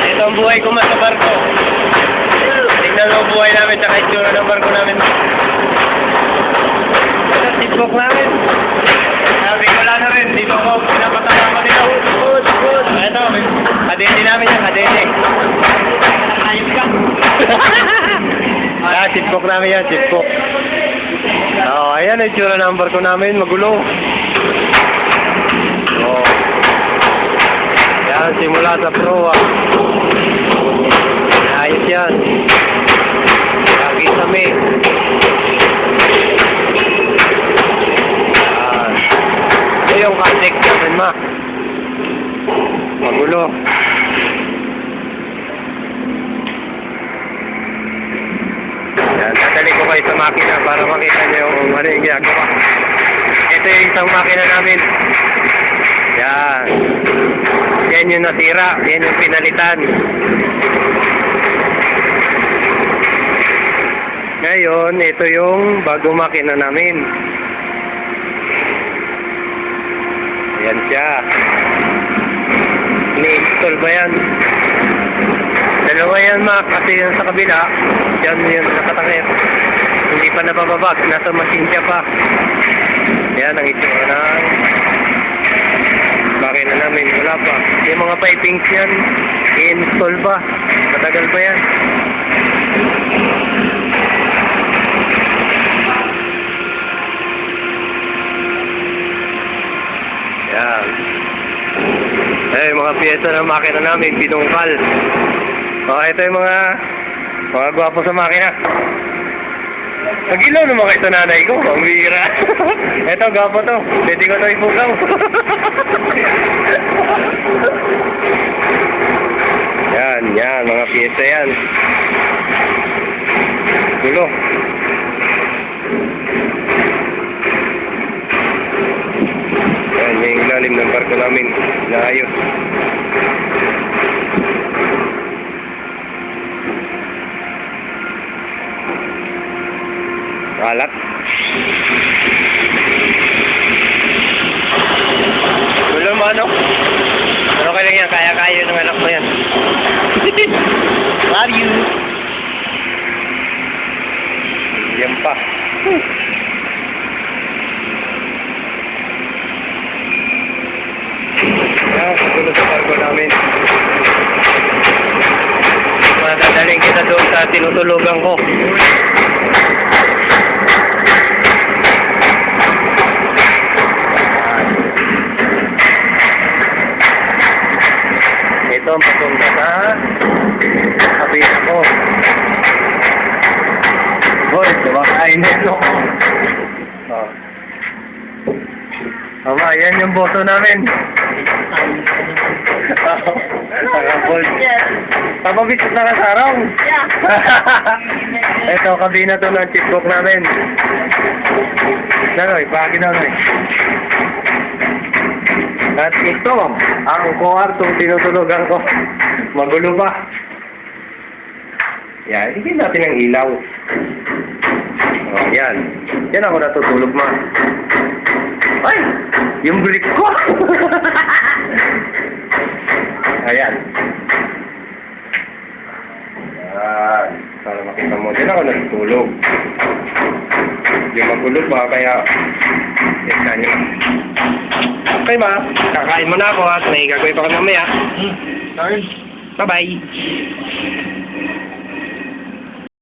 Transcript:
Ito ang buhay ko sa barko. Tingnan mo ang buhay namin tsaka itsura ng barko namin. Ito, tibok namin. Sabi ko lang na rin, dito ko pinapatama ko dito. Ito, kadete namin yan, kadete. Ayos ka. Tibok namin yan, tibok. Ayan ang itsura ng barko namin, magulo. Yan, simula sa proa. Ayos yan. Lagi kami. Ito yung katik namin, ma. Magulo. Yan, dadali ko kayo sa makina para makita nyo yung ano yung ginagawa. Ito yung isang makina namin. Yan. Yan yung natira. Yan yung pinalitan. Ngayon, ito yung bagong makina namin. Yan siya. Ni-install ba yan? Dalawa yan, ma. Kasi yan sa kabila. Yan yung nakatakip. Hindi pa nabababag. Nasa machine siya pa. Yan ang itsura ng makina namin. Wala pa. Yung mga pipings yan, i-install pa. Matagal pa yan. Yan. Eh, mga piyesa ng makina namin, pinungkal. Ito yung mga gwapo sa makina. Nagilaw naman kayo sa nanay ko. Ang bihira. Ito, gwapo to. Pwede ko to ipugaw. Yan, mga piyesa yan. Gulo. Yan, yung ilalim ng barko namin. Naayos. Alat. Gulo mo, ano? Pero okay lang yan. Kaya-kaya ng anak mo yan. Love you. Yan pa. Yan, gulo sa barko namin. Madadaling kita doon sa tinutulugan ko. Ito ang patungo sa kabina ko. Boy, diba kainin no? Mama, yan yung boto namin. Papabisit na ka sa araw? Ito, kabina to ng chipbook namin. Nanoy, bakit nanoy? At ito, ang kwartong tinutulugan ko. Magulo pa. Yan, higin natin ang ilaw. Yan. Yan ako natutulog, ma. Ay! Yung brick ko! Ayan. Yan. Para makita mo. Yan ako natutulog. Yung magulo pa, kaya... Yan nyo. Okay ba? Kakain mo na ako at may gagawin pa ko mamaya. Bye-bye.